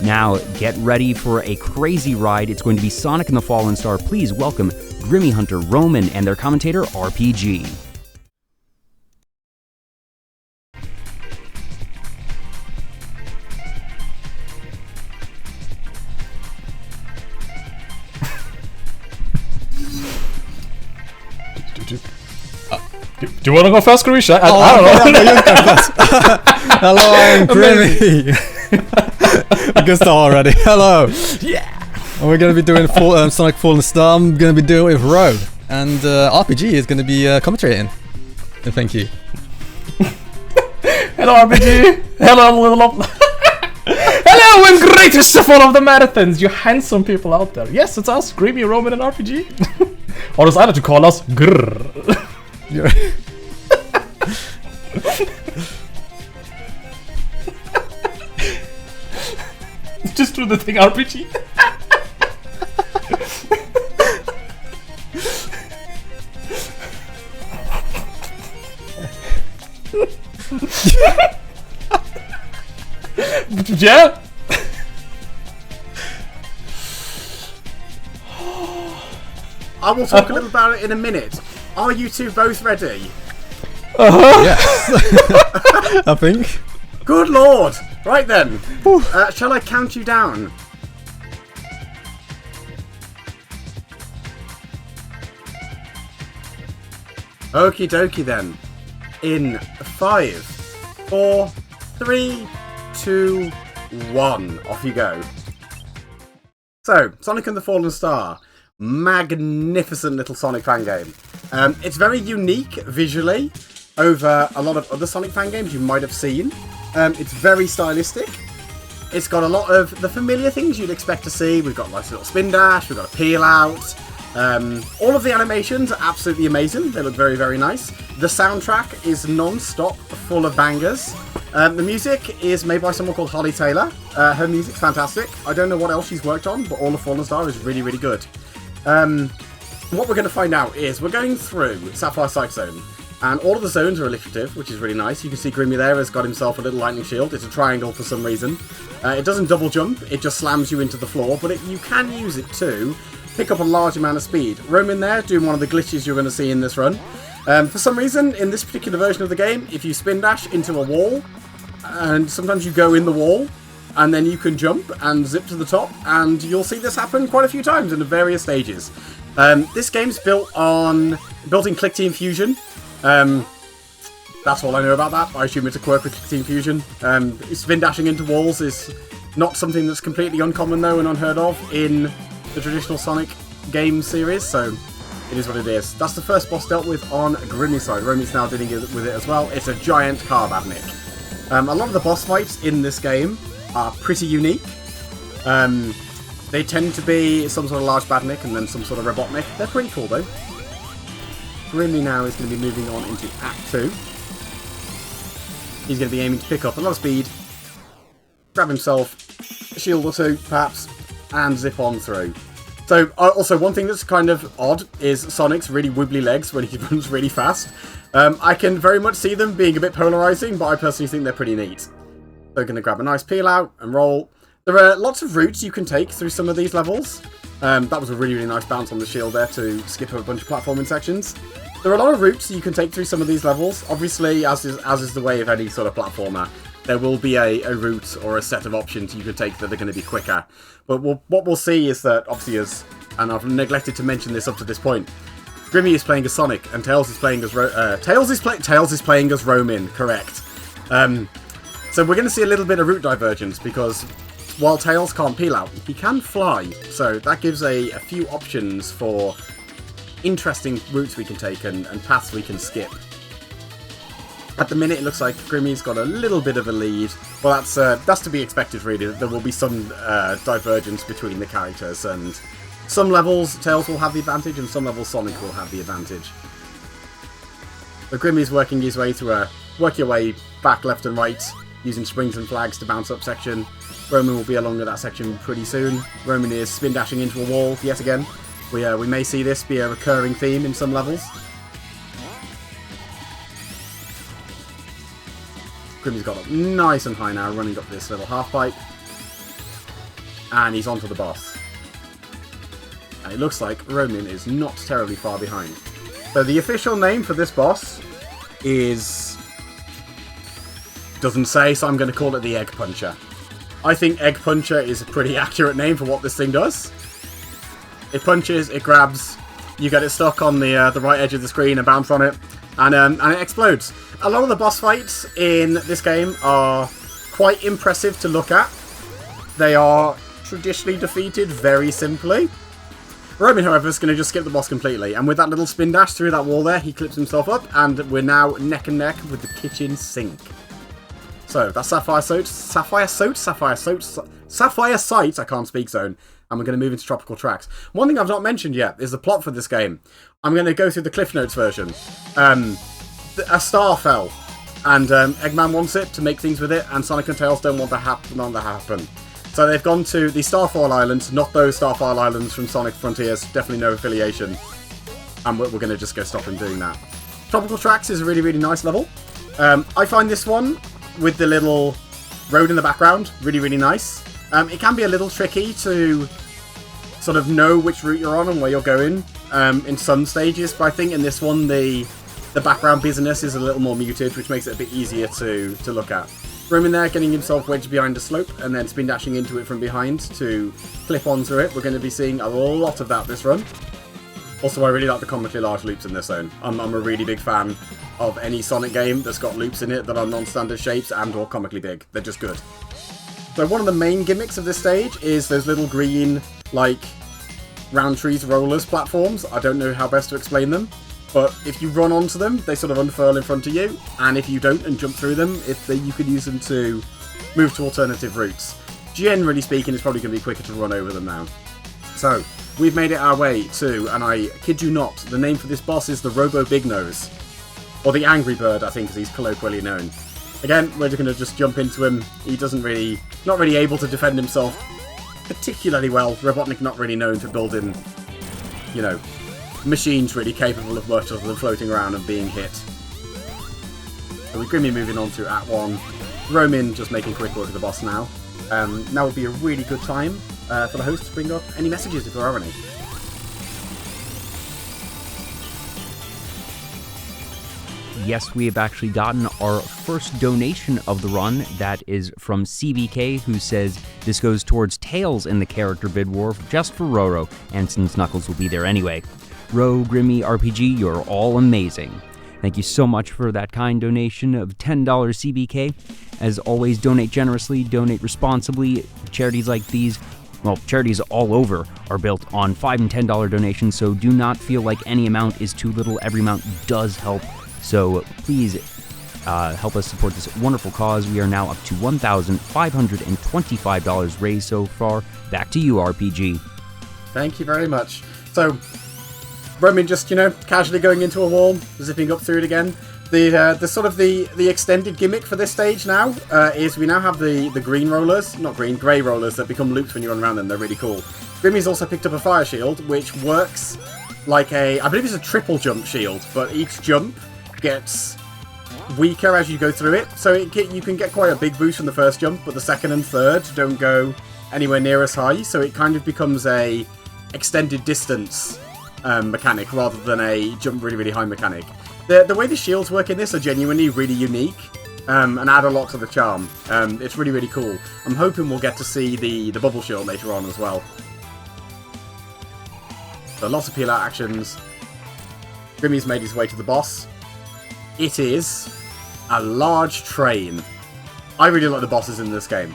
Now, get ready for a crazy ride. It's going to be Sonic and the Fallen Star. Please welcome GrimmyHunter, RH0MIN, and their commentator, RPG. Do you want to go first, Grisha? I don't know. Hello, I'm Grimmy. We can start already. Hello. Yeah. And we're going to be doing Sonic Fallen Star. I'm going to be doing it with Ro. And RPG is going to be commentating. And thank you. Hello, RPG. Hello, hello, and greatest of all of the marathons, you handsome people out there. Yes, it's us, Grimmy, RH0MIN, and RPG. Or as I like to call us, Grrr. Just do the thing, RPG. Yeah. I will talk a little about it in a minute. Are you two both ready? Yes. I think. Good lord! Right then. Shall I count you down? Okie dokie then. In 5, 4, 3, 2, 1. Off you go. So, Sonic and the Fallen Star. Magnificent little Sonic fan game. It's very unique visually over a lot of other Sonic fan games you might have seen. It's very stylistic. It's got a lot of the familiar things you'd expect to see. We've got a nice little spin dash, we've got a peel out. All of the animations are absolutely amazing. They look very, very nice. The soundtrack is non-stop, full of bangers. The music is made by someone called Holly Taylor. Her music's fantastic. I don't know what else she's worked on, but all of Fallen Star is really, really good. What we're going to find out is we're going through Sapphire Psych Zone, and all of the zones are alliterative, which is really nice. You can see Grimmy there has got himself a little lightning shield. It's a triangle for some reason. It doesn't double jump, it just slams you into the floor, but you can use it to pick up a large amount of speed. RH0MIN there doing one of the glitches you're going to see in this run. For some reason, in this particular version of the game, if you spin dash into a wall, and sometimes you go in the wall, and then you can jump and zip to the top, and you'll see this happen quite a few times in the various stages. This game's built in Click Team Fusion. That's all I know about that. I assume it's a quirk with Click Team Fusion. Spin dashing into walls is not something that's completely uncommon though and unheard of in the traditional Sonic game series, so it is what it is. That's the first boss dealt with on Grimmy's side. RH0MIN's now dealing with it as well. It's a giant car badnik. A lot of the boss fights in this game are pretty unique. They tend to be some sort of large badnik and then some sort of Robotnik. They're pretty cool though. Grimmy now is going to be moving on into Act 2. He's going to be aiming to pick up a lot of speed, grab himself a shield or two perhaps, and zip on through. So also one thing that's kind of odd is Sonic's really wibbly legs when he runs really fast. I can very much see them being a bit polarizing, but I personally think they're pretty neat. So we're going to grab a nice peel out and roll. There are lots of routes you can take through some of these levels. That was a really, really nice bounce on the shield there to skip a bunch of platforming sections. There are a lot of routes you can take through some of these levels. Obviously, as is the way of any sort of platformer, there will be a route or a set of options you can take that are going to be quicker. But what we'll see is that, obviously, and I've neglected to mention this up to this point, Grimmy is playing as Sonic, and Tails is playing as Tails is playing as RH0MIN, correct. So we're going to see a little bit of route divergence, because while Tails can't peel out, he can fly. So that gives a few options for interesting routes we can take and paths we can skip. At the minute, it looks like Grimmy's got a little bit of a lead. Well, that's to be expected, really. There will be some divergence between the characters, and some levels Tails will have the advantage, and some levels Sonic will have the advantage. But Grimmy's working his way through work your way back, left and right, using springs and flags to bounce up section. RH0MIN will be along with that section pretty soon. RH0MIN is spin dashing into a wall yet again. We may see this be a recurring theme in some levels. Grimmy's got up nice and high now, running up this little half pipe. And he's onto the boss. And it looks like RH0MIN is not terribly far behind. So the official name for this boss is... doesn't say, so I'm going to call it the Egg Puncher. I think Egg Puncher is a pretty accurate name for what this thing does. It punches, it grabs, you get it stuck on the right edge of the screen and bounce on it, and it explodes. A lot of the boss fights in this game are quite impressive to look at. They are traditionally defeated very simply. RH0MIN, however, is going to just skip the boss completely, and with that little spin dash through that wall there, he clips himself up, and we're now neck and neck with the kitchen sink. So, that's Sapphire Sight, I can't speak zone, and we're going to move into Tropical Tracks. One thing I've not mentioned yet is the plot for this game. I'm going to go through the Cliff Notes version. A star fell, and Eggman wants it to make things with it, and Sonic and Tails don't want that to happen. So they've gone to the Starfall Islands, not those Starfall Islands from Sonic Frontiers, definitely no affiliation. And we're going to just go stop him doing that. Tropical Tracks is a really, really nice level. I find this one, with the little road in the background, really, really nice. It can be a little tricky to sort of know which route you're on and where you're going in some stages, but I think in this one the background business is a little more muted, which makes it a bit easier to look at. RH0MIN there, getting himself wedged behind a slope and then spin dashing into it from behind to clip onto it. We're going to be seeing a lot of that this run. Also, I really like the comically large loops in this zone. I'm a really big fan of any Sonic game that's got loops in it that are non-standard shapes and or comically big. They're just good. So one of the main gimmicks of this stage is those little green, like, round trees rollers platforms. I don't know how best to explain them. But if you run onto them, they sort of unfurl in front of you, and if you don't and jump through them, you could use them to move to alternative routes. Generally speaking, it's probably going to be quicker to run over them now. So, we've made it our way to, and I kid you not, the name for this boss is the Robo Big Nose. Or the Angry Bird, I think, as he's colloquially known. Again, we're going to just jump into him. He doesn't really, not really able to defend himself particularly well. Robotnik not really known for building, you know, machines really capable of much other than floating around and being hit. So we're Grimmy moving on to Act 1. RH0MIN just making quick work of the boss now. Now would be a really good time for the host to bring up any messages if there are any. Yes, we have actually gotten our first donation of the run. That is from CBK, who says this goes towards Tails in the character bid war just for Roro, and since Knuckles will be there anyway. Ro, Grimmy, RPG, you're all amazing. Thank you so much for that kind donation of $10 CBK. As always, donate generously, donate responsibly. Charities like these, well, charities all over, are built on $5 and $10 donations, so do not feel like any amount is too little. Every amount does help. So please help us support this wonderful cause. We are now up to $1,525 raised so far. Back to you, RPG. Thank you very much. So, RH0MIN just, you know, casually going into a wall, zipping up through it again. The sort of the extended gimmick for this stage now is we now have the green rollers, not green, grey rollers that become loops when you run around them. They're really cool. Grimmy's also picked up a fire shield, which works like I believe it's a triple jump shield, but each jump gets weaker as you go through it. So you can get quite a big boost from the first jump, but the second and third don't go anywhere near as high. So it kind of becomes a extended distance mechanic rather than a jump really, really high mechanic. The way the shields work in this are genuinely really unique and add a lot to the charm. It's really, really cool. I'm hoping we'll get to see the bubble shield later on as well. So lots of peel out actions. Grimmy's made his way to the boss. It is a large train. I really like the bosses in this game.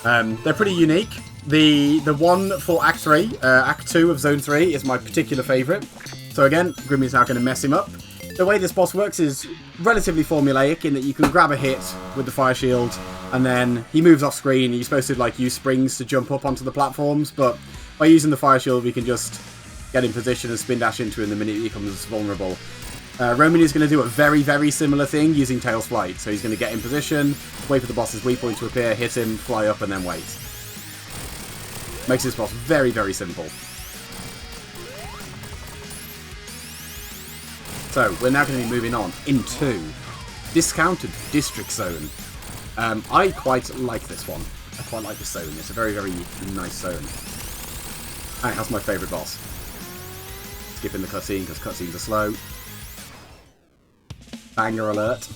They're pretty unique. The one for Act 3, Act 2 of Zone 3 is my particular favourite. So again, Grimmy's now going to mess him up. The way this boss works is relatively formulaic in that you can grab a hit with the fire shield and then he moves off screen and you're supposed to like use springs to jump up onto the platforms, but by using the fire shield we can just get in position and spin dash into him the minute he becomes vulnerable. RH0MIN is going to do a very, very similar thing using Tails Flight. So he's going to get in position, wait for the boss's weak point to appear, hit him, fly up, and then wait. Makes this boss very, very simple. So, we're now going to be moving on into Discounted District Zone. I quite like this one. I quite like this zone. It's a very, very nice zone. And it has my favourite boss. Skipping the cutscene because cutscenes are slow. Banger alert.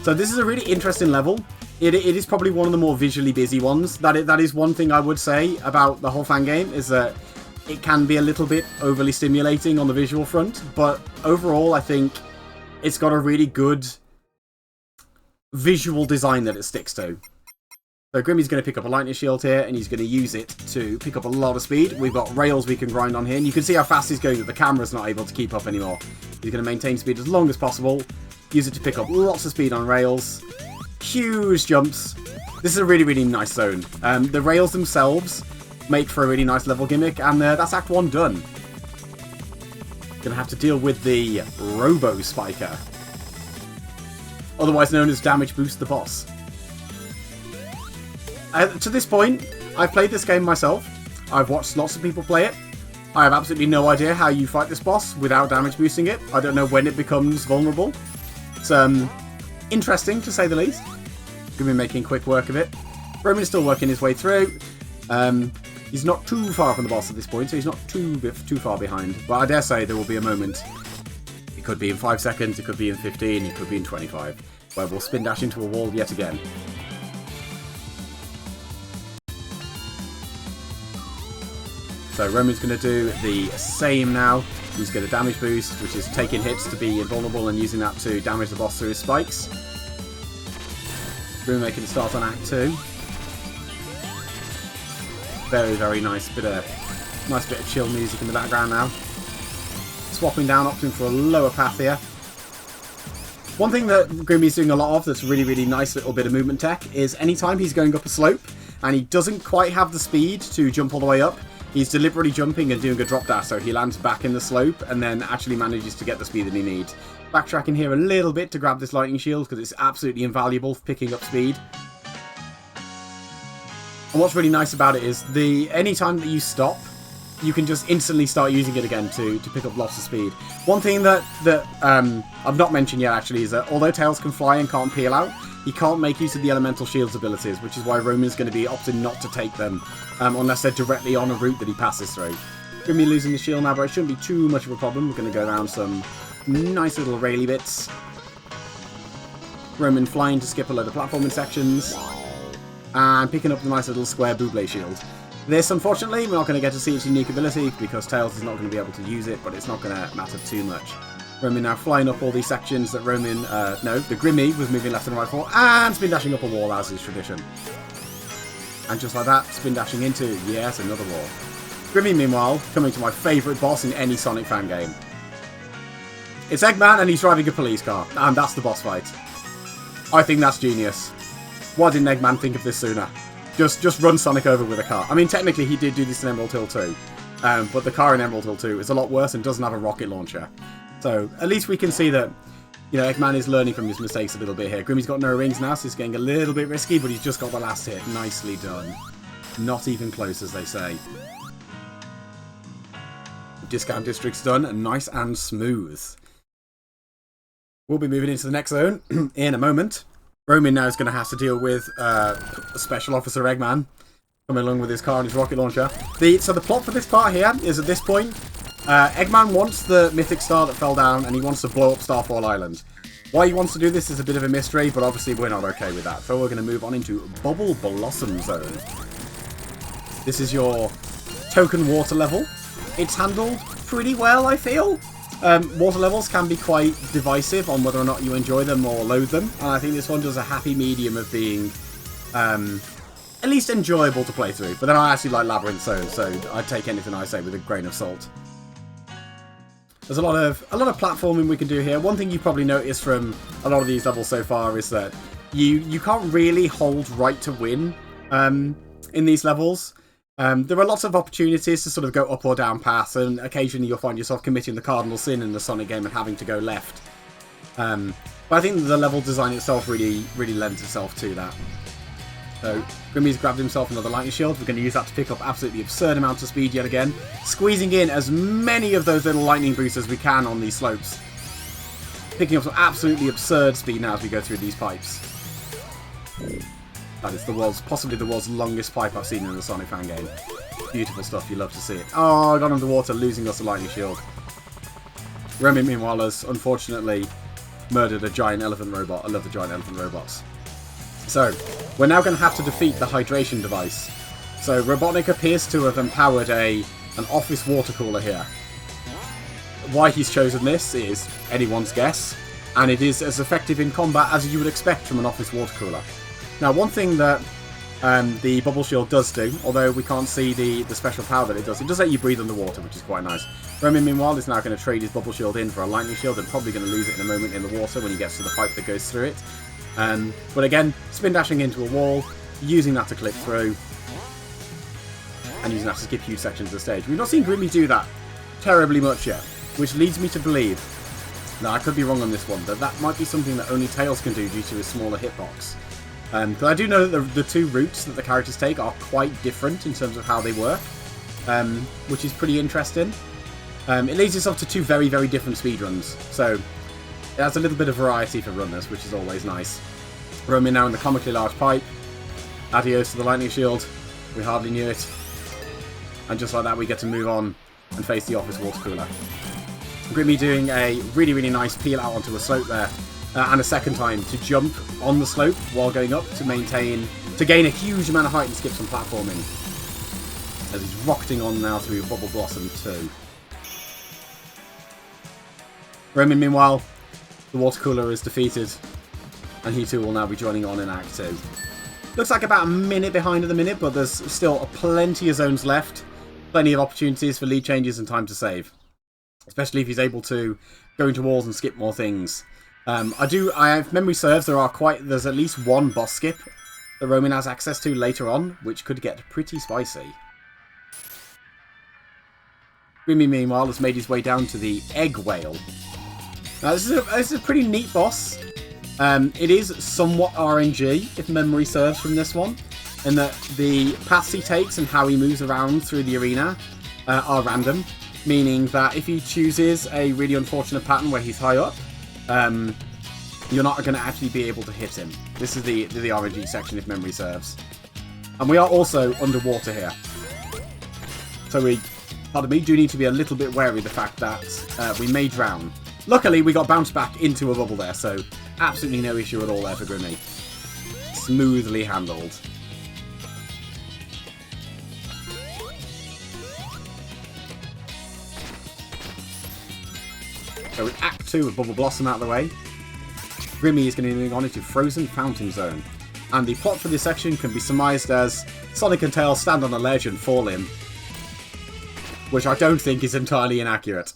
So this is a really interesting level. It is probably one of the more visually busy ones. That is one thing I would say about the whole fan game, is that it can be a little bit overly stimulating on the visual front, but overall I think it's got a really good visual design that it sticks to. So Grimmy's going to pick up a lightning shield here, and he's going to use it to pick up a lot of speed. We've got rails we can grind on here, and you can see how fast he's going that the camera's not able to keep up anymore. He's going to maintain speed as long as possible, use it to pick up lots of speed on rails. Huge jumps. This is a really, really nice zone. The rails themselves make for a really nice level gimmick, and that's Act 1 done. Gonna have to deal with the Robo Spiker, otherwise known as Damage Boost the Boss. To this point, I've played this game myself. I've watched lots of people play it. I have absolutely no idea how you fight this boss without damage boosting it. I don't know when it becomes vulnerable. It's interesting, to say the least. Gonna be making quick work of it. Roman is still working his way through. He's not too far from the boss at this point, so he's not too far behind. But I dare say there will be a moment. It could be in 5 seconds, it could be in 15, it could be in 25, where we'll spin dash into a wall yet again. So Roman's going to do the same now. He's going to damage boost, which is taking hits to be invulnerable and using that to damage the boss through his spikes. Roman making a start on Act 2. Very, very nice bit of chill music in the background now. Swapping down, opting for a lower path here. One thing that Grimmy's doing a lot of that's really, really nice little bit of movement tech is anytime he's going up a slope and he doesn't quite have the speed to jump all the way up, he's deliberately jumping and doing a drop dash, so he lands back in the slope and then actually manages to get the speed that he needs. Backtracking here a little bit to grab this lightning shield because it's absolutely invaluable for picking up speed. And what's really nice about it is anytime that you stop, you can just instantly start using it again to pick up lots of speed. One thing that I've not mentioned yet actually is that although Tails can fly and can't peel out, he can't make use of the elemental shields abilities, which is why Roman's going to be opting not to take them unless they're directly on a route that he passes through. Grimmy losing the shield now, but it shouldn't be too much of a problem. We're going to go around some nice little raily bits. Roman flying to skip a load of platforming sections. And picking up the nice little square Buble shield. This, unfortunately, we're not going to get to see its unique ability because Tails is not going to be able to use it, but it's not going to matter too much. Roman now flying up all these sections that the Grimmy was moving left and right for, and spin dashing up a wall as is tradition. And just like that, spin dashing into, yes, another wall. Grimmy, meanwhile, coming to my favourite boss in any Sonic fan game. It's Eggman and he's driving a police car, and that's the boss fight. I think that's genius. Why didn't Eggman think of this sooner? Just run Sonic over with a car. I mean, technically he did do this in Emerald Hill 2, but the car in Emerald Hill 2 is a lot worse and doesn't have a rocket launcher. So at least we can see that, Eggman is learning from his mistakes a little bit here. Grimmy's got no rings now, so he's getting a little bit risky, but he's just got the last hit. Nicely done. Not even close, as they say. Discount District's done, and nice and smooth. We'll be moving into the next zone in a moment. Roman now is going to have to deal with Special Officer Eggman coming along with his car and his rocket launcher. So the plot for this part here is at this point, Eggman wants the mythic star that fell down and he wants to blow up Starfall Island. Why he wants to do this is a bit of a mystery, but obviously we're not okay with that. So we're going to move on into Bubble Blossom Zone. This is your token water level. It's handled pretty well, I feel. Water levels can be quite divisive on whether or not you enjoy them or loathe them, and I think this one does a happy medium of being at least enjoyable to play through. But then I actually like Labyrinth Zone, so I'd take anything I say with a grain of salt. There's a lot of platforming we can do here. One thing you probably noticed from a lot of these levels so far is that you can't really hold right to win in these levels. There are lots of opportunities to sort of go up or down paths, and occasionally you'll find yourself committing the cardinal sin in the Sonic game and having to go left. But I think the level design itself really lends itself to that. So Grimmy's grabbed himself another lightning shield. We're going to use that to pick up absolutely absurd amounts of speed yet again, squeezing in as many of those little lightning boosts as we can on these slopes. Picking up some absolutely absurd speed now as we go through these pipes. That is possibly the world's longest pipe I've seen in a Sonic fan game. Beautiful stuff, you love to see it. Oh, I got underwater, losing us a lightning shield. Remy, meanwhile, has unfortunately murdered a giant elephant robot. I love the giant elephant robots. So, we're now going to have to defeat the hydration device. So, Robotnik appears to have empowered an office water cooler here. Why he's chosen this is anyone's guess, and it is as effective in combat as you would expect from an office water cooler. Now, one thing that the bubble shield does do, although we can't see the special power that it does let you breathe underwater, which is quite nice. Remy, meanwhile, is now going to trade his bubble shield in for a lightning shield, and probably going to lose it in a moment in the water when he gets to the pipe that goes through it. But again, spin dashing into a wall, using that to clip through, and using that to skip huge sections of the stage. We've not seen Grimmy do that terribly much yet, which leads me to believe, now I could be wrong on this one, that might be something that only Tails can do due to his smaller hitbox. Because I do know that the two routes that the characters take are quite different in terms of how they work, which is pretty interesting. It leads us up to two very, very different speedruns, so it has a little bit of variety for runners, which is always nice. Roaming now in the comically large pipe. Adios to the lightning shield. We hardly knew it. And just like that, we get to move on and face the office water cooler. Grimmy doing a really, really nice peel out onto a slope there. And a second time to jump on the slope while going up to gain a huge amount of height and skip some platforming. As he's rocketing on now through Bubble Blossom 2. Roman, meanwhile, the water cooler is defeated, and he too will now be joining on in Act 2. Looks like about a minute behind at the minute, but there's still plenty of zones left. Plenty of opportunities for lead changes and time to save. Especially if he's able to go into walls and skip more things. If memory serves, there's at least one boss skip that Roman has access to later on, which could get pretty spicy. Grimmy, meanwhile, has made his way down to the Egg Whale. Now, this is a pretty neat boss. It is somewhat RNG, if memory serves from this one, in that the paths he takes and how he moves around through the arena are random, meaning that if he chooses a really unfortunate pattern where he's high up, you're not going to actually be able to hit him. This is the RNG section, if memory serves. And we are also underwater here. So we do need to be a little bit wary of the fact that we may drown. Luckily, we got bounced back into a bubble there, so absolutely no issue at all there for Grimmy. Smoothly handled. So with Act 2 of Bubble Blossom out of the way, Grimmy is going to be moving on into Frozen Fountain Zone. And the plot for this section can be surmised as Sonic and Tails stand on a ledge and fall in. Which I don't think is entirely inaccurate.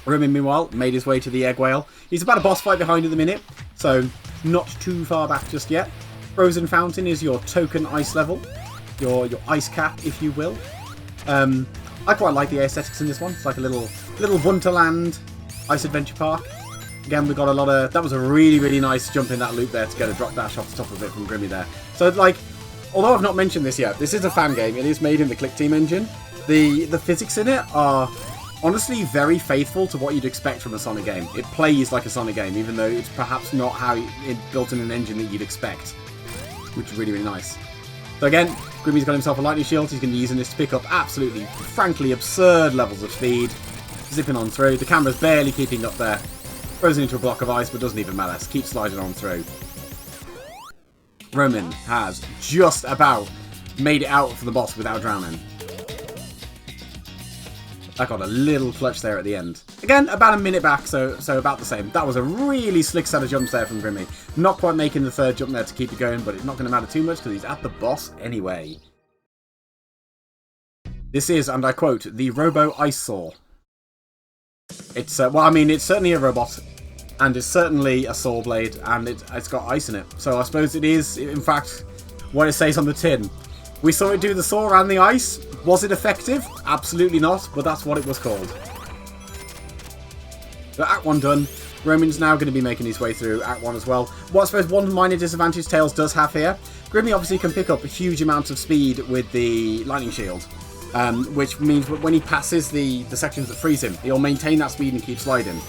Grimmy, meanwhile, made his way to the Egg Whale. He's about a boss fight behind at the minute, so not too far back just yet. Frozen Fountain is your token ice level, your ice cap, if you will. I quite like the aesthetics in this one. It's like a little Wonderland ice adventure park. Again, we got a lot of... That was a really, really nice jump in that loop there to get a drop dash off the top of it from Grimmy there. So, like, although I've not mentioned this yet, this is a fan game. It is made in the Click Team engine. The physics in it are honestly very faithful to what you'd expect from a Sonic game. It plays like a Sonic game, even though it's perhaps not how it built in an engine that you'd expect. Which is really, really nice. So again, Grimmy's got himself a lightning shield. He's going to be using this to pick up absolutely, frankly, absurd levels of speed. Zipping on through. The camera's barely keeping up there. Frozen into a block of ice, but doesn't even matter. Keeps sliding on through. Roman has just about made it out for the boss without drowning. I got a little clutch there at the end. Again, about a minute back, so about the same. That was a really slick set of jumps there from Grimmy. Not quite making the third jump there to keep it going, but it's not going to matter too much because he's at the boss anyway. This is, and I quote, the Robo Ice Saw. It's, well, I mean, it's certainly a robot, and it's certainly a saw blade, and it's got ice in it. So I suppose it is, in fact, what it says on the tin. We saw it do the saw around the ice. Was it effective? Absolutely not, but that's what it was called. So Act 1 done. Roman's now going to be making his way through Act 1 as well. Well, I suppose one minor disadvantage Tails does have here. Grimmy obviously can pick up huge amounts of speed with the lightning shield. Which means when he passes the sections that freeze him, he'll maintain that speed and keep sliding.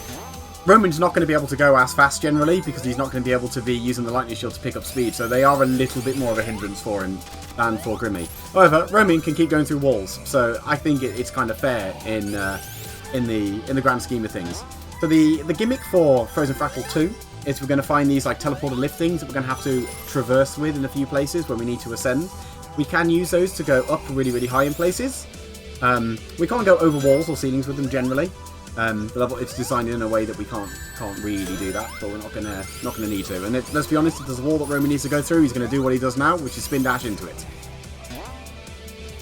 Roman's not going to be able to go as fast generally because he's not going to be able to be using the lightning shield to pick up speed, so they are a little bit more of a hindrance for him than for Grimmy. However, Roman can keep going through walls, so I think it's kind of fair in the grand scheme of things. So the gimmick for Frozen Fractal 2 is we're going to find these like teleporter lift things that we're going to have to traverse with in a few places when we need to ascend. We can use those to go up really, really high in places. We can't go over walls or ceilings with them generally. The level it's designed in a way that we can't really do that, but we're not gonna need to. And let's be honest, if there's a wall that Roman needs to go through, he's gonna do what he does now, which is spin dash into it.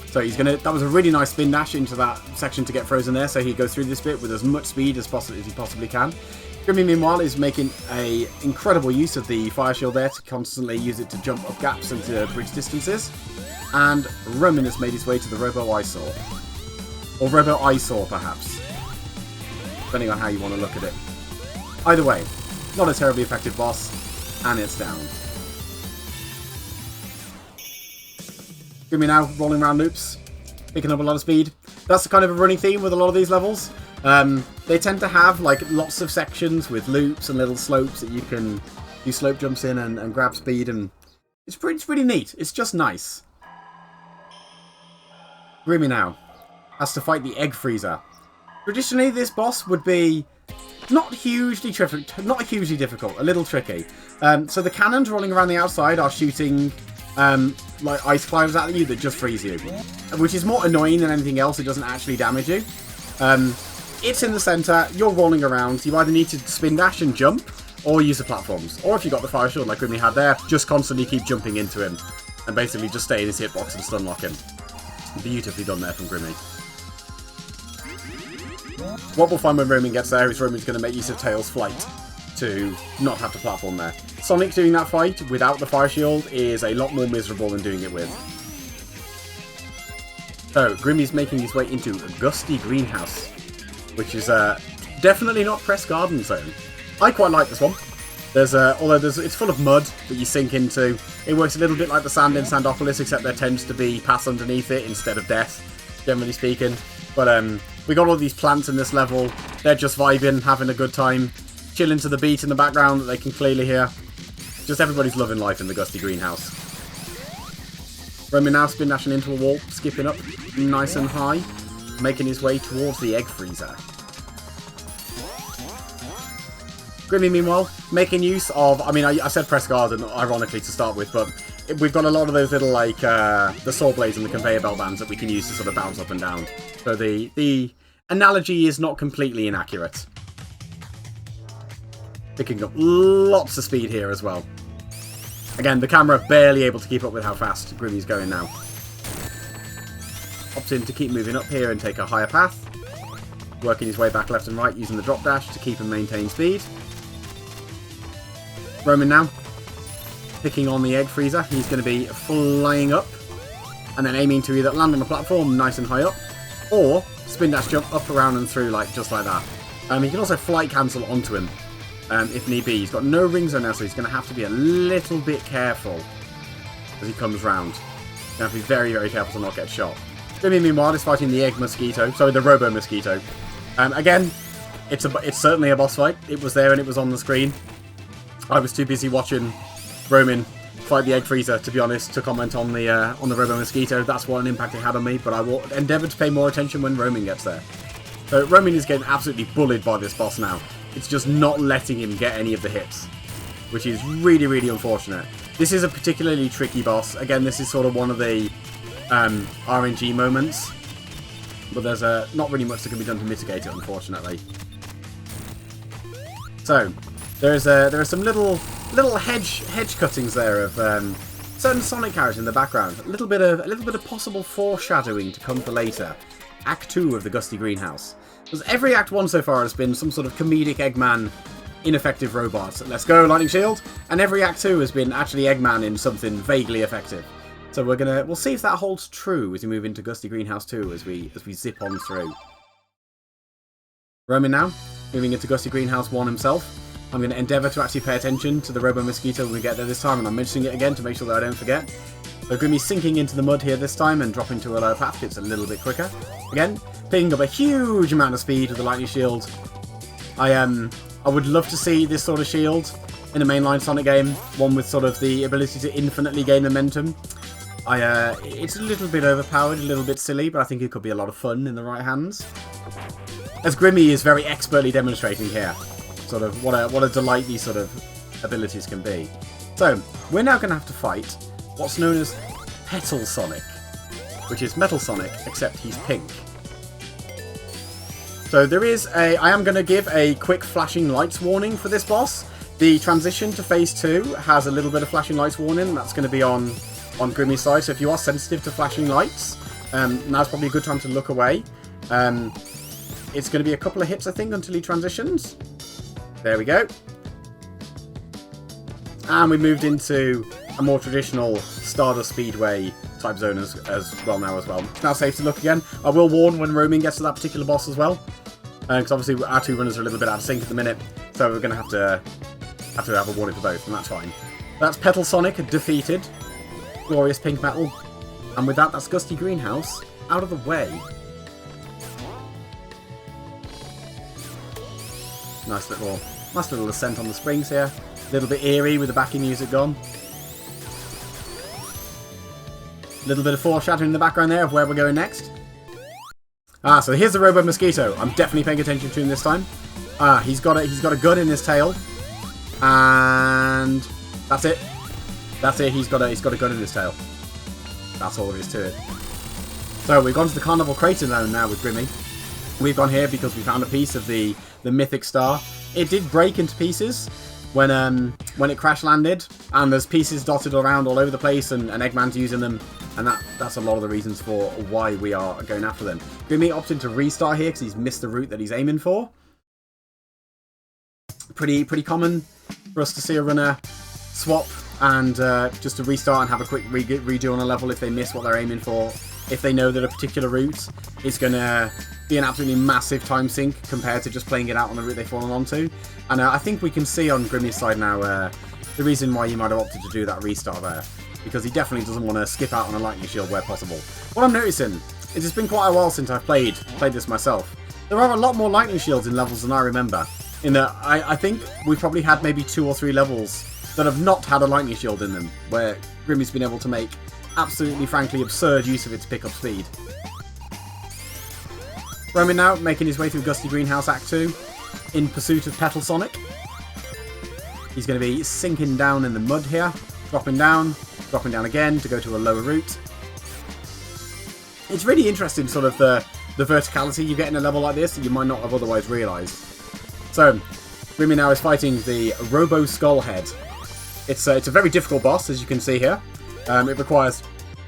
So that was a really nice spin dash into that section to get frozen there. So he goes through this bit with as much speed as he possibly can. Grimmy, meanwhile, is making a incredible use of the fire shield there to constantly use it to jump up gaps and to bridge distances. And Roman has made his way to the Robo Eyesore, or Robo Eyesore perhaps, depending on how you want to look at it. Either way, not a terribly effective boss, and it's down. Grimmy now rolling around loops, picking up a lot of speed. That's the kind of a running theme with a lot of these levels. They tend to have like lots of sections with loops and little slopes that you can do slope jumps in and grab speed, and it's pretty neat. It's just nice. Grimmy now has to fight the Egg Freezer. Traditionally, this boss would be not hugely difficult, a little tricky. So the cannons rolling around the outside are shooting like ice climbs at you that just freeze you, which is more annoying than anything else. It doesn't actually damage you. It's in the centre, you're rolling around, you either need to spin dash and jump, or use the platforms. Or if you got the fire shield like Grimmy had there, just constantly keep jumping into him, and basically just stay in his hitbox and stun lock him. Beautifully done there from Grimmy. What we'll find when Roman gets there is Roman's going to make use of Tails' flight to not have to platform there. Sonic doing that fight without the fire shield is a lot more miserable than doing it with. So, Grimmy's making his way into a Gusty Greenhouse, which is definitely not Press Garden Zone. I quite like this one. It's full of mud that you sink into. It works a little bit like the sand in Sandopolis, except there tends to be paths underneath it instead of death, generally speaking. But we got all these plants in this level. They're just vibing, having a good time, chilling to the beat in the background that they can clearly hear. Just everybody's loving life in the Gusty Greenhouse. Roman now spin dashing into a wall, skipping up nice and high, making his way towards the Egg Freezer. Grimmy, meanwhile, making use of, I said Press Garden, ironically, to start with, but we've got a lot of those little, like, the saw blades and the conveyor belt bands that we can use to sort of bounce up and down. So the analogy is not completely inaccurate. Picking up lots of speed here as well. Again, the camera barely able to keep up with how fast Grimmy's going now. Opts in to keep moving up here and take a higher path. Working his way back left and right using the drop dash to keep and maintain speed. Roman now picking on the Egg Freezer. He's going to be flying up and then aiming to either land on the platform nice and high up, or spin dash jump up, around and through just like that. He can also flight cancel onto him if need be. He's got no rings on now, so he's going to have to be a little bit careful as he comes round. He's going to have to be very, very careful to not get shot. Grimmy, meanwhile, is fighting the the Robo Mosquito. Again, it's certainly a boss fight. It was there and it was on the screen. I was too busy watching Roman fight the Egg Freezer, to be honest, to comment on the Robo Mosquito. That's what an impact it had on me, but I will endeavour to pay more attention when Roman gets there. So Roman is getting absolutely bullied by this boss now. It's just not letting him get any of the hits, which is really, really unfortunate. This is a particularly tricky boss. Again, this is sort of one of the RNG moments, but there's not really much that can be done to mitigate it, unfortunately. So there are some little hedge cuttings there of certain Sonic characters in the background. A little bit of possible foreshadowing to come for later. Act 2 of the Gusty Greenhouse. Because every Act 1 so far has been some sort of comedic Eggman ineffective robot. Let's go, Lightning Shield! And every Act 2 has been actually Eggman in something vaguely effective. So we'll see if that holds true as we move into Gusty Greenhouse 2 as we zip on through. Roman now, moving into Gusty Greenhouse 1 himself. I'm going to endeavour to actually pay attention to the Robo Mosquito when we get there this time, and I'm mentioning it again to make sure that I don't forget. So Grimmy's sinking into the mud here this time and dropping to a lower path. It's a little bit quicker. Again, picking up a huge amount of speed with the Lightning Shield. I I would love to see this sort of shield in a mainline Sonic game, one with sort of the ability to infinitely gain momentum. It's a little bit overpowered, a little bit silly, but I think it could be a lot of fun in the right hands. As Grimmy is very expertly demonstrating here, sort of what a delight these sort of abilities can be. So, we're now going to have to fight what's known as Petal Sonic, which is Metal Sonic, except he's pink. So I am going to give a quick flashing lights warning for this boss. The transition to phase 2 has a little bit of flashing lights warning. That's going to be on Grimmy's side. So if you are sensitive to flashing lights, now's probably a good time to look away. It's going to be a couple of hits, I think, until he transitions. There we go. And we moved into a more traditional Stardust Speedway type zone as well now as well. It's now safe to look again. I will warn when roaming gets to that particular boss as well. Because obviously our two runners are a little bit out of sync at the minute. So we're going to have to have a warning for both, and that's fine. That's Petal Sonic defeated. Glorious pink metal. And with that, that's Gusty Greenhouse out of the way. Nice little ascent on the springs here. A little bit eerie with the backing music gone. A little bit of foreshadowing in the background there of where we're going next. So here's the Robo Mosquito. I'm definitely paying attention to him this time. He's got a gun in his tail. And that's it. That's it, he's got a gun in his tail. That's all there is to it. So we've gone to the Carnival Crater Zone now with Grimmy. We've gone here because we found a piece of the mythic star. It did break into pieces when it crash landed, and there's pieces dotted around all over the place, and Eggman's using them, and that's a lot of the reasons for why we are going after them. Grimmy opted to restart here because he's missed the route that he's aiming for. Pretty common for us to see a runner swap and just to restart and have a quick redo on a level if they miss what they're aiming for. If they know that a particular route is going to be an absolutely massive time sink compared to just playing it out on the route they've fallen onto. And I think we can see on Grimmy's side now the reason why he might have opted to do that restart there. Because he definitely doesn't want to skip out on a lightning shield where possible. What I'm noticing is it's been quite a while since I've played this myself. There are a lot more lightning shields in levels than I remember. In that I think we've probably had maybe 2 or 3 levels that have not had a lightning shield in them, where Grimmy's been able to make absolutely, frankly, absurd use of its pickup speed. Roman now making his way through Gusty Greenhouse Act 2 in pursuit of Petal Sonic. He's going to be sinking down in the mud here, dropping down again to go to a lower route. It's really interesting, sort of the verticality you get in a level like this that you might not have otherwise realised. So, Grimmy now is fighting the Robo Skullhead. It's a very difficult boss, as you can see here. It requires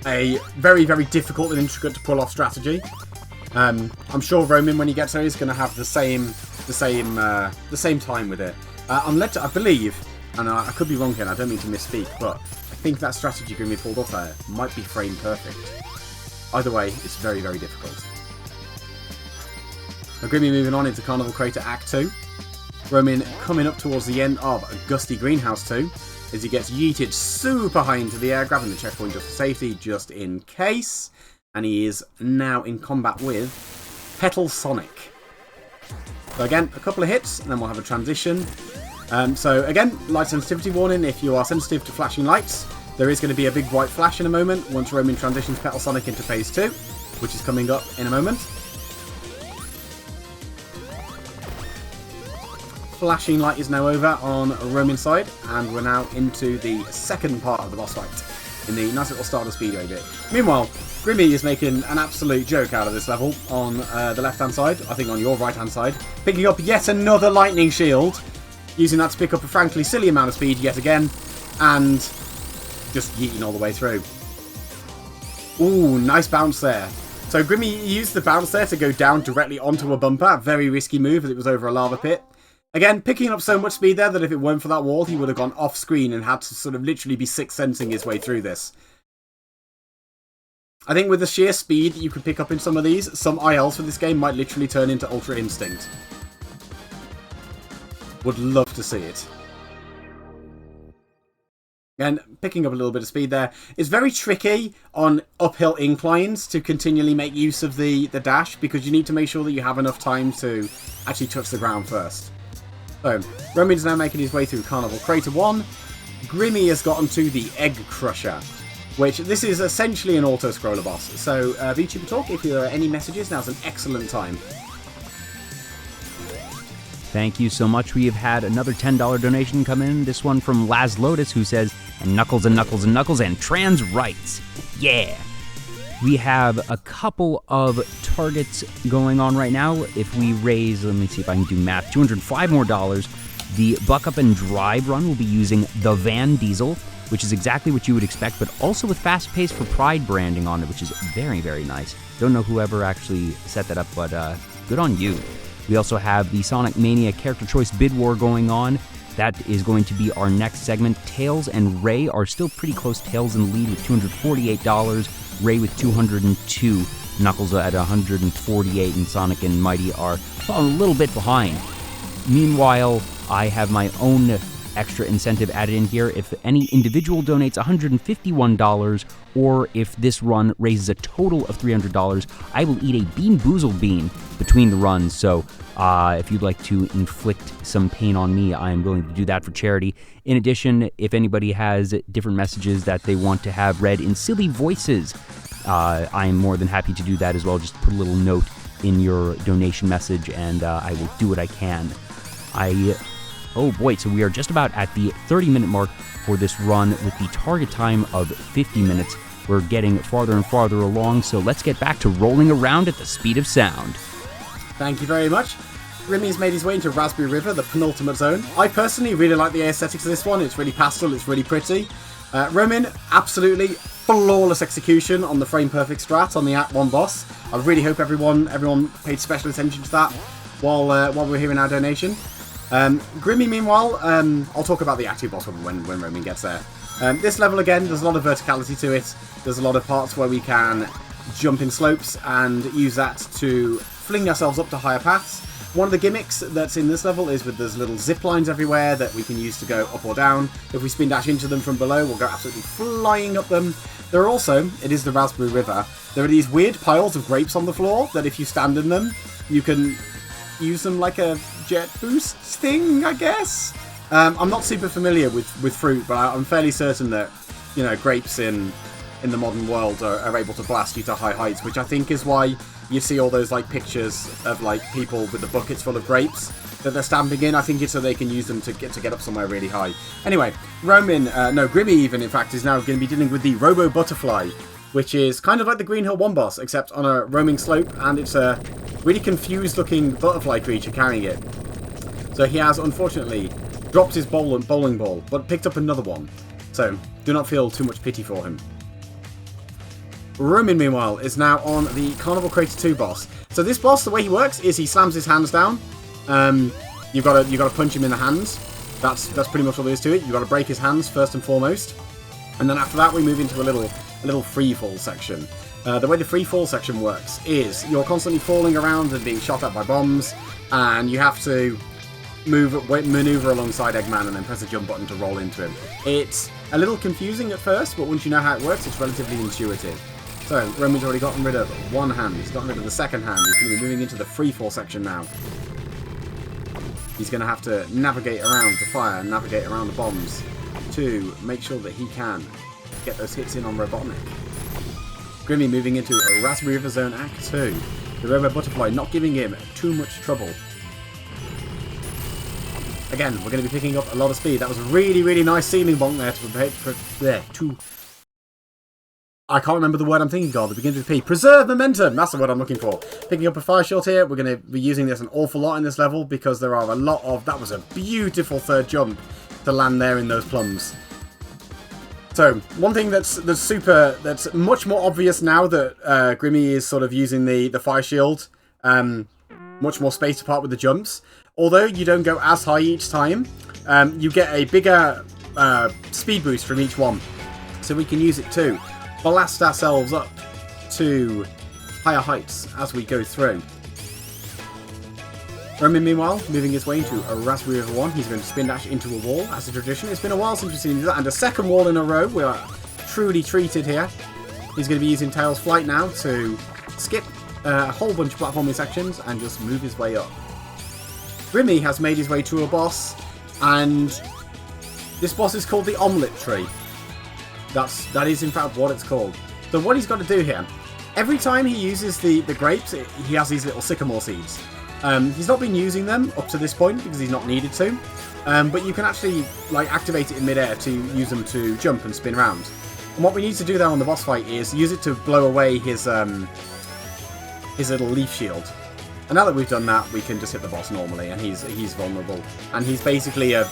a very, very difficult and intricate to pull off strategy. I'm sure Roman, when he gets there, is going to have the same time with it. I believe, and I could be wrong here, and I don't mean to misspeak, but I think that strategy Grimmy pulled off there might be frame perfect. Either way, it's very, very difficult. Now, Grimmy moving on into Carnival Crater Act 2. Roman coming up towards the end of Gusty Greenhouse 2 as he gets yeeted super high into the air, grabbing the checkpoint just for safety, just in case. And he is now in combat with Petal Sonic. So again, a couple of hits, and then we'll have a transition. So again, light sensitivity warning. If you are sensitive to flashing lights, there is going to be a big white flash in a moment once Roman transitions Petal Sonic into phase 2, which is coming up in a moment. Flashing light is now over on Roman's side, and we're now into the second part of the boss fight in the nice little Stardust Speedway bit. Meanwhile, Grimmy is making an absolute joke out of this level on the left-hand side, I think on your right-hand side, picking up yet another lightning shield, using that to pick up a frankly silly amount of speed yet again, and just yeeting all the way through. Ooh, nice bounce there. So Grimmy used the bounce there to go down directly onto a bumper, a very risky move as it was over a lava pit. Again, picking up so much speed there that if it weren't for that wall, he would have gone off screen and had to sort of literally be sixth sensing his way through this. I think with the sheer speed you could pick up in some of these, some ILs for this game might literally turn into Ultra Instinct. Would love to see it. Again, picking up a little bit of speed there. It's very tricky on uphill inclines to continually make use of the dash, because you need to make sure that you have enough time to actually touch the ground first. So, Romin's now making his way through Carnival Crater 1. Grimmy has gotten to the Egg Crusher, which this is essentially an auto-scroller boss. So, VTuber Talk, if there are any messages, now's an excellent time. Thank you so much. We have had another $10 donation come in. This one from Laz Lotus, who says, and Knuckles and Knuckles and Knuckles and trans rights. Yeah. We have a couple of targets going on right now. If we raise, let me see if I can do math, $205 more, the Buck Up and Drive run will be using the Van Diesel, which is exactly what you would expect, but also with fast pace for Pride branding on it, which is very, very nice. Don't know whoever actually set that up, but good on you. We also have the Sonic Mania character choice bid war going on. That is going to be our next segment. Tails and Ray are still pretty close. Tails in the lead with $248, Ray with $202, Knuckles at $148, and Sonic and Mighty are falling a little bit behind. Meanwhile, I have my own extra incentive added in here. If any individual donates $151, or if this run raises a total of $300, I will eat a Bean Boozled bean between the runs. So if you'd like to inflict some pain on me, I am willing to do that for charity. In addition, if anybody has different messages that they want to have read in silly voices, I am more than happy to do that as well. Just put a little note in your donation message and I will do what I can. Oh boy, so we are just about at the 30-minute mark for this run with the target time of 50 minutes. We're getting farther and farther along, so let's get back to rolling around at the speed of sound. Thank you very much. Grimmy's made his way into Raspberry River, the penultimate zone. I personally really like the aesthetics of this one. It's really pastel, it's really pretty. RH0MIN, absolutely flawless execution on the frame perfect strat on the Act 1 boss. I really hope everyone paid special attention to that while we're here in our donation. Grimmy, meanwhile, I'll talk about the Act 2 boss when RH0MIN gets there. This level, again, there's a lot of verticality to it. There's a lot of parts where we can jump in slopes and use that to fling ourselves up to higher paths. One of the gimmicks that's in this level is that there's little zip lines everywhere that we can use to go up or down. If we spin dash into them from below, we'll go absolutely flying up them. There are also, it is the Raspberry River, there are these weird piles of grapes on the floor that if you stand in them, you can use them like a jet boost thing, I guess. I'm not super familiar with fruit, but I'm fairly certain that, you know, grapes in the modern world are able to blast you to high heights, which I think is why you see all those like pictures of like people with the buckets full of grapes that they're stamping in. I think it's so they can use them to get up somewhere really high. Anyway, Grimmy even in fact is now going to be dealing with the Robo Butterfly, which is kind of like the Green Hill 1 boss, except on a roaming slope, and it's a really confused looking butterfly creature carrying it. So he has unfortunately dropped his bowling ball, but picked up another one. So do not feel too much pity for him. RH0MIN, meanwhile, is now on the Carnival Crater 2 boss. So this boss, the way he works is he slams his hands down. You've got to punch him in the hands. That's pretty much all there is to it. You've got to break his hands first and foremost, and then after that we move into a little free fall section. The way the free fall section works is you're constantly falling around and being shot at by bombs, and you have to maneuver alongside Eggman and then press the jump button to roll into him. It's a little confusing at first, but once you know how it works, it's relatively intuitive. So, RH0MIN's already gotten rid of one hand, he's gotten rid of the second hand, he's going to be moving into the freefall section now. He's going to have to navigate around the fire and navigate around the bombs to make sure that he can get those hits in on Robotnik. Grimmy moving into a Raspberry River Zone Act 2. The Robo Butterfly not giving him too much trouble. Again, we're going to be picking up a lot of speed. That was a really, really nice ceiling bonk there to I can't remember the word I'm thinking of. It begins with P. Preserve momentum! That's the word I'm looking for. Picking up a fire shot here. We're going to be using this an awful lot in this level because there are a lot of... That was a beautiful third jump to land there in those plums. So, one thing that's much more obvious now that Grimmy is sort of using the fire shield, much more spaced apart with the jumps. Although you don't go as high each time, you get a bigger speed boost from each one. So we can use it too. Blast ourselves up to higher heights as we go through. RH0MIN, meanwhile, moving his way into a Raspberry River 1. He's going to spin dash into a wall as a tradition. It's been a while since we've seen that, and a second wall in a row. We are truly treated here. He's going to be using Tails Flight now to skip a whole bunch of platforming sections and just move his way up. Grimmy has made his way to a boss, and this boss is called the Omelette Tree. That is in fact what it's called. So what he's got to do here, every time he uses the grapes, he has these little sycamore seeds. He's not been using them up to this point because he's not needed to, but you can actually like activate it in midair to use them to jump and spin around. And what we need to do there on the boss fight is use it to blow away his little leaf shield. And now that we've done that, we can just hit the boss normally, and he's vulnerable. And he's basically a,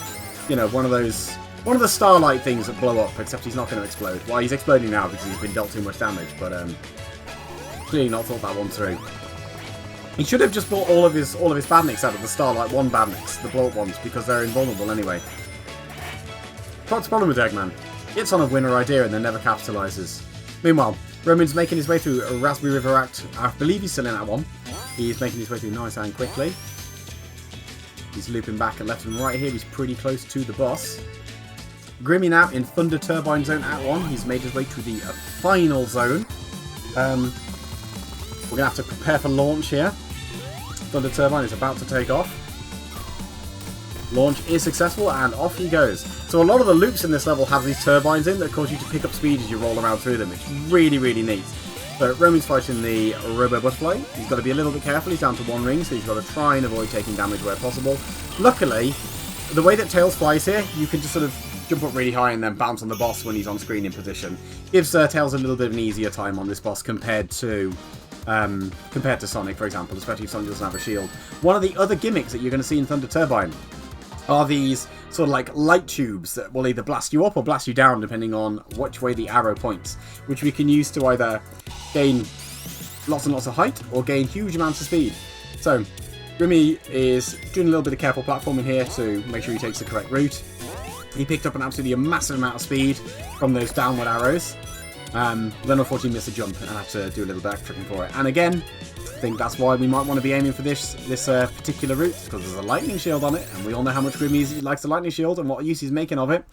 you know, one of the starlight things that blow up, except he's not going to explode. Well, he's exploding now because he's been dealt too much damage, but clearly not thought that one through. He should have just bought all of his badniks out of the Starlight 1 badniks, the blow-up ones, because they're invulnerable anyway. What's the problem with Eggman? It's on a winner idea and then never capitalizes. Meanwhile, Roman's making his way through a Raspberry River Act. I believe he's still in Act 1. He's making his way through nice and quickly. He's looping back and left and right here. He's pretty close to the boss. Grimmy now in Thunder Turbine Zone Act 1. He's made his way to the final zone. We're going to have to prepare for launch here. Thunder Turbine is about to take off. Launch is successful, and off he goes. So a lot of the loops in this level have these turbines in that cause you to pick up speed as you roll around through them. It's really, really neat. So Roman's fighting the Robo Butterfly. He's got to be a little bit careful. He's down to 1 ring, so he's got to try and avoid taking damage where possible. Luckily, the way that Tails flies here, you can just sort of jump up really high and then bounce on the boss when he's on screen in position. Gives Tails a little bit of an easier time on this boss compared to Sonic, for example, especially if Sonic doesn't have a shield. One of the other gimmicks that you're going to see in Thunder Turbine are these sort of like light tubes that will either blast you up or blast you down depending on which way the arrow points, which we can use to either gain lots and lots of height or gain huge amounts of speed. So Grimmy is doing a little bit of careful platforming here to make sure he takes the correct route. He picked up an absolutely massive amount of speed from those downward arrows. Then unfortunately missed a jump and had to do a little backtracking for it. And again, I think that's why we might want to be aiming for this particular route, because there's a lightning shield on it, and we all know how much Grimmy likes the lightning shield and what use he's making of it.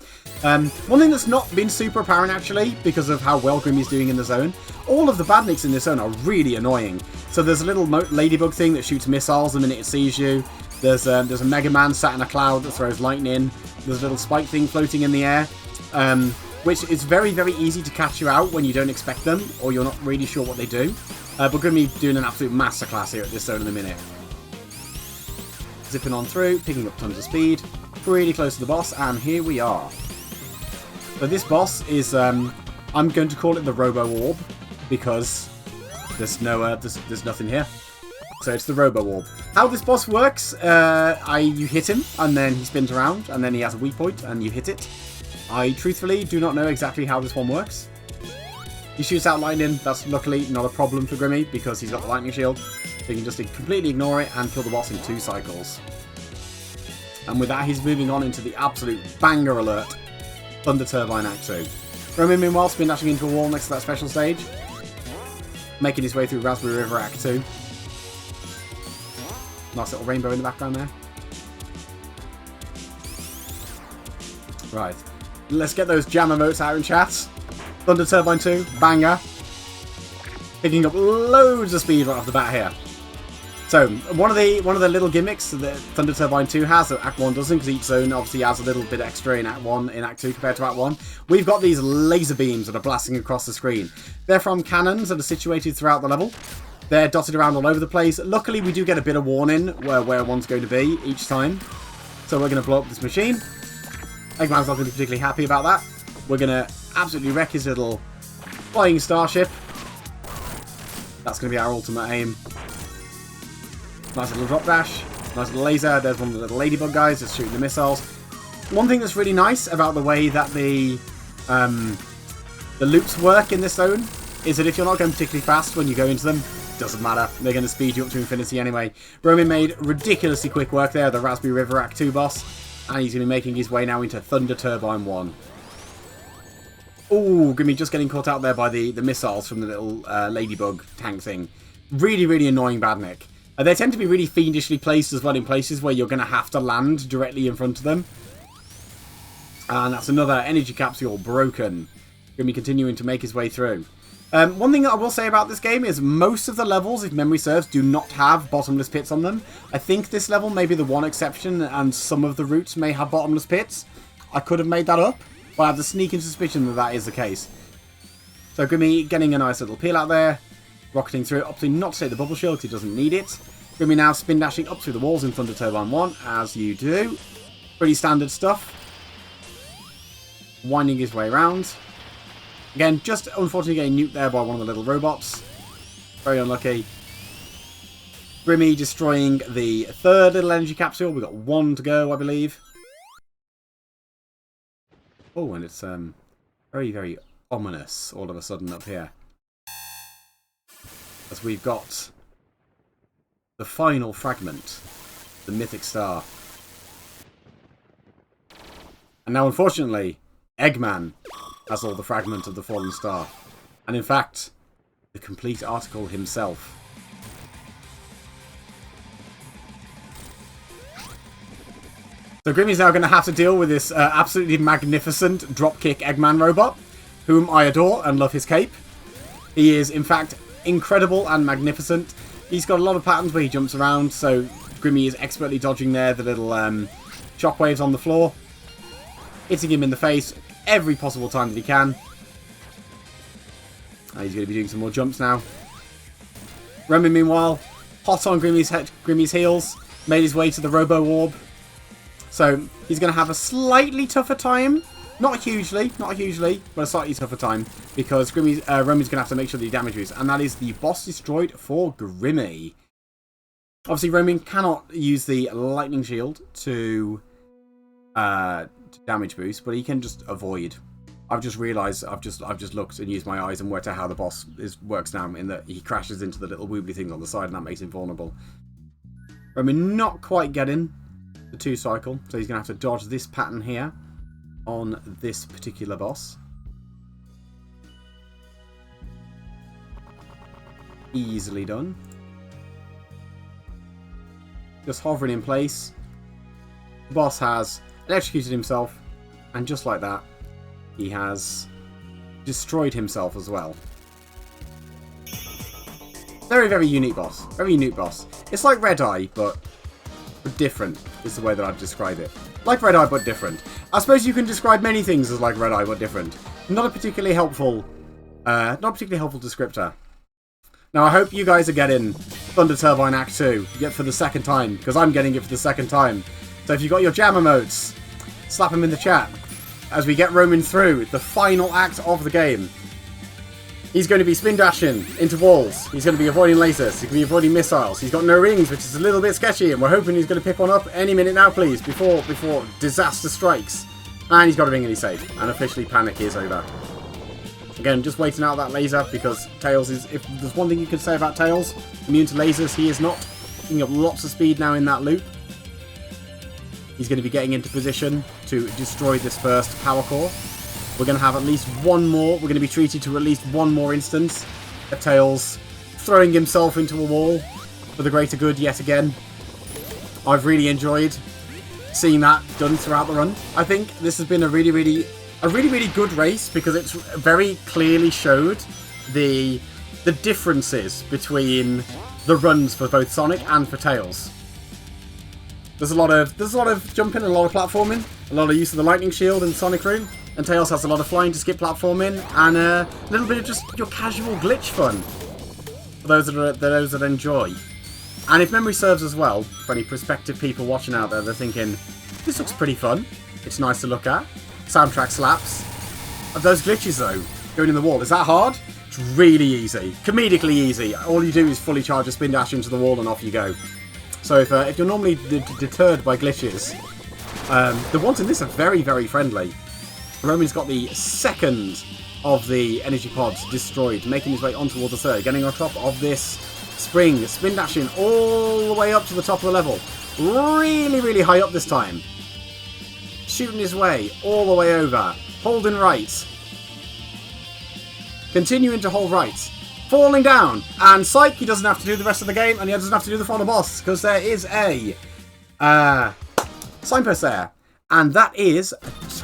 One thing that's not been super apparent actually, because of how well Grimmy's doing in the zone, all of the badniks in this zone are really annoying. So there's a little ladybug thing that shoots missiles the minute it sees you. There's a Mega Man sat in a cloud that throws lightning. There's a little spike thing floating in the air. Which is very, very easy to catch you out when you don't expect them, or you're not really sure what they do. But Grimmy doing an absolute masterclass here at this zone in a minute. Zipping on through, picking up tons of speed, pretty close to the boss, and here we are. So this boss is, I'm going to call it the Robo Orb, because there's nothing here. So it's the Robo Orb. How this boss works, you hit him, and then he spins around, and then he has a weak point, and you hit it. I truthfully do not know exactly how this one works. He shoots out lightning. That's luckily not a problem for Grimmy because he's got the lightning shield. So he can just completely ignore it and kill the boss in 2 cycles. And with that, he's moving on into the absolute banger alert, Thunder Turbine Act 2. Roman, meanwhile, spin dashing into a wall next to that special stage, making his way through Raspberry River Act 2. Nice little rainbow in the background there. Right. Let's get those jam emotes out in chat. Thunder Turbine 2, banger. Picking up loads of speed right off the bat here. So, one of the little gimmicks that Thunder Turbine 2 has that Act 1 doesn't, because each zone obviously has a little bit extra in Act 1, in Act 2 compared to Act 1. We've got these laser beams that are blasting across the screen. They're from cannons that are situated throughout the level. They're dotted around all over the place. Luckily, we do get a bit of warning where one's going to be each time. So we're going to blow up this machine. Eggman's not going to be particularly happy about that. We're going to absolutely wreck his little flying starship. That's going to be our ultimate aim. Nice little drop dash. Nice little laser. There's one of the little ladybug guys just shooting the missiles. One thing that's really nice about the way that the loops work in this zone is that if you're not going particularly fast when you go into them, doesn't matter. They're going to speed you up to infinity anyway. Roman made ridiculously quick work there, the Raspberry River Act 2 boss. And he's going to be making his way now into Thunder Turbine 1. Ooh, Grimmy just getting caught out there by the missiles from the little ladybug tank thing. Really, really annoying badnik. They tend to be really fiendishly placed as well in places where you're going to have to land directly in front of them. And that's another energy capsule broken. Grimmy continuing to make his way through. One thing that I will say about this game is most of the levels, if memory serves, do not have bottomless pits on them. I think this level may be the one exception, and some of the routes may have bottomless pits. I could have made that up, but I have the sneaking suspicion that that is the case. So Grimmy getting a nice little peel out there, rocketing through, opting not to take the bubble shield because he doesn't need it. Grimmy now spin dashing up through the walls in Thunder Turbine 1, as you do. Pretty standard stuff. Winding his way around. Again, just unfortunately getting nuked there by one of the little robots. Very unlucky. Grimmy destroying the third little energy capsule. We've got one to go, I believe. Oh, and it's very, very ominous all of a sudden up here. As we've got the final fragment, the mythic star. And now, unfortunately, Eggman has all the fragment of the fallen star. And in fact, the complete article himself. So Grimmy's now going to have to deal with this absolutely magnificent dropkick Eggman robot, whom I adore and love his cape. He is, in fact, incredible and magnificent. He's got a lot of patterns where he jumps around, so Grimmy is expertly dodging there the little shockwaves on the floor. Hitting him in the face every possible time that he can. He's going to be doing some more jumps now. RH0MIN, meanwhile, hot on Grimmy's heels, made his way to the Robo Orb. So he's going to have a slightly tougher time. Not hugely, but a slightly tougher time. Because RH0MIN's going to have to make sure that he damages. And that is the boss destroyed for Grimmy. Obviously, RH0MIN cannot use the lightning shield to damage boost, but he can just avoid. I've just realised I've just looked and used my eyes and worked out how the boss works now, in that he crashes into the little woobly things on the side and that makes him vulnerable. RH0MIN not quite getting the 2 cycle, so he's going to have to dodge this pattern here on this particular boss. Easily done. Just hovering in place. The boss has electrocuted himself, and just like that, he has destroyed himself as well. Very, very unique boss. Very unique boss. It's like Red Eye, but different is the way that I'd describe it. Like Red Eye, but different. I suppose you can describe many things as like Red Eye, but different. Not a particularly helpful descriptor. Now, I hope you guys are getting Thunder Turbine Act 2 yet for the second time, because I'm getting it for the second time. So if you've got your jam emotes, slap them in the chat as we get RH0MIN through the final act of the game. He's going to be spin dashing into walls. He's going to be avoiding lasers. He's going to be avoiding missiles. He's got no rings, which is a little bit sketchy, and we're hoping he's going to pick one up any minute now, please, before disaster strikes. And he's got a ring and he's safe. And officially panic is over. Again, just waiting out that laser, because Tails is, if there's one thing you could say about Tails, immune to lasers, he is not. Picking up lots of speed now in that loop. He's going to be getting into position to destroy this first power core. We're going to have at least one more. We're going to be treated to at least one more instance of Tails throwing himself into a wall for the greater good yet again. I've really enjoyed seeing that done throughout the run. I think this has been a really, really good race, because it's very clearly showed the differences between the runs for both Sonic and for Tails. There's a lot of jumping and a lot of platforming, a lot of use of the lightning shield in the Sonic room, and Tails has a lot of flying to skip platforming, and a little bit of just your casual glitch fun for those that enjoy. And if memory serves as well, for any prospective people watching out there, they're thinking, this looks pretty fun. It's nice to look at. Soundtrack slaps. Of those glitches though, going in the wall, is that hard? It's really easy, comedically easy. All you do is fully charge a spin dash into the wall and off you go. So if you're normally deterred by glitches, the ones in this are very, very friendly. RH0MIN's got the second of the energy pods destroyed, making his way on towards the third, getting on top of this spring, spin dashing all the way up to the top of the level. Really, really high up this time. Shooting his way all the way over, holding right. Continuing to hold right. Falling down, and psych, he doesn't have to do the rest of the game, and he doesn't have to do the final boss, because there is a signpost there. And that is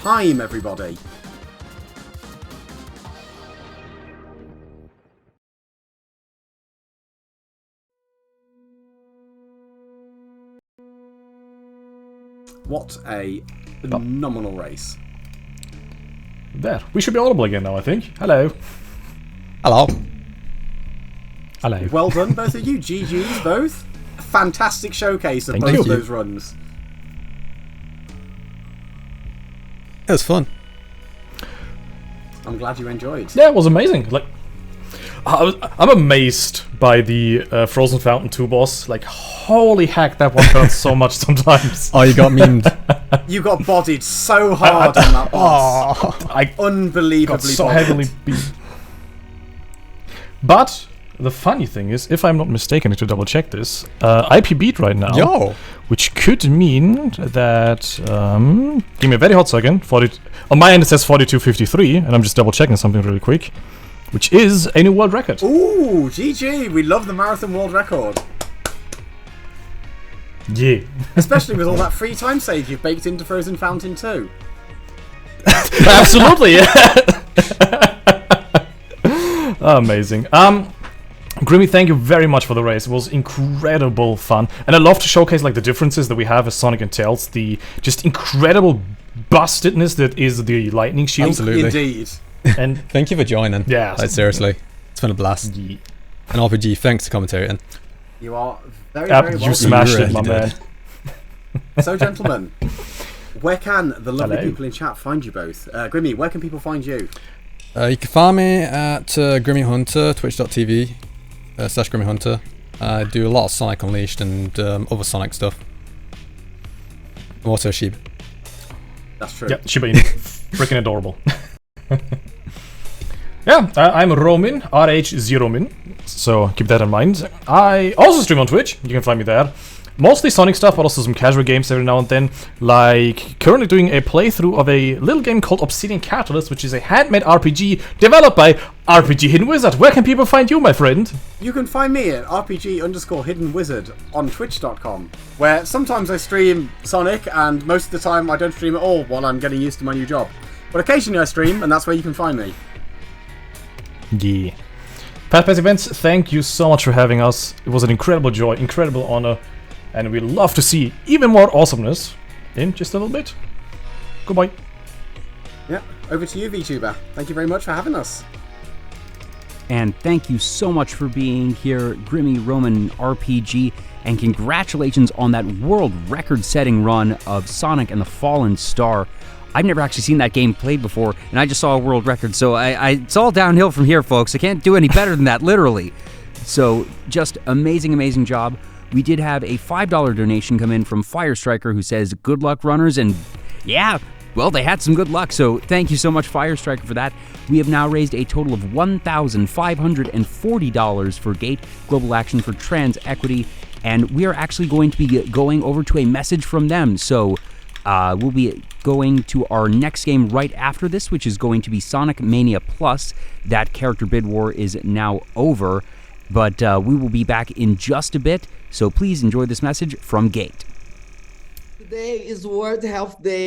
time, everybody. What a phenomenal race. There. We should be audible again now, I think. Hello. Hello. Hello. Well done, both of you. GG's, both. A fantastic showcase of Thank both you. of those runs. It was fun. I'm glad you enjoyed. Yeah, it was amazing. Like, I'm amazed by the Frozen Fountain 2 boss. Like, holy heck, that one hurts so much sometimes. Oh, you got memed. You got bodied so hard on that boss. I Unbelievably got so bodied. heavily beat. But the funny thing is, if I'm not mistaken, I need to double check this. IP beat right now. Yo. Which could mean that. Give me a very hot second. On my end it says 42:53, and I'm just double checking something really quick. Which is a new world record. Ooh, GG. We love the marathon world record. Yeah. Especially with all that free time save you've baked into Frozen Fountain 2. Absolutely, yeah. Amazing. Grimmy, thank you very much for the race. It was incredible fun, and I love to showcase like the differences that we have as Sonic and Tails. The just incredible bustedness that is the lightning shield. Absolutely. Indeed. And Thank you for joining. Yeah. Like, seriously. It's been a blast. yeah. And RPG, thanks for commentating. You are very, very You welcome. smashed it, really my did. man. So, gentlemen, where can the lovely Hello. people in chat find you both? Grimmy, where can people find you? You can find me at GrimmyHunter, twitch.tv /GrimmyHunter. I do a lot of Sonic Unleashed and other Sonic stuff. I'm also a sheep. That's true. Yeah, Shiba Inu. Freaking adorable. Yeah, I'm RH0MIN, RH0MIN, so keep that in mind. I also stream on Twitch, you can find me there. Mostly Sonic stuff, but also some casual games every now and then. Like, currently doing a playthrough of a little game called Obsidian Catalyst, which is a handmade RPG developed by RPG Hidden Wizard. Where can people find you, my friend? You can find me at RPG_Hidden Wizard on Twitch.com, where sometimes I stream Sonic, and most of the time I don't stream at all while I'm getting used to my new job. But occasionally I stream, and that's where you can find me. Yeah. Path Events, thank you so much for having us. It was an incredible joy, incredible honor, and we'd love to see even more awesomeness in just a little bit. Goodbye. Yeah, over to you, VTuber. Thank you very much for having us. And thank you so much for being here, GrimmyHunter RPG, and congratulations on that world record-setting run of Sonic and the Fallen Star. I've never actually seen that game played before, and I just saw a world record, so it's all downhill from here, folks. I can't do any better than that, literally. So, just amazing, amazing job. We did have a $5 donation come in from Fire Striker, who says, good luck, runners, and yeah, well, they had some good luck, so thank you so much, Fire Striker, for that. We have now raised a total of $1,540 for GATE, Global Action for Trans Equity, and we are actually going to be going over to a message from them, so we'll be going to our next game right after this, which is going to be Sonic Mania Plus. That character bid war is now over, but we will be back in just a bit, so please enjoy this message from GATE. Today is World Health Day.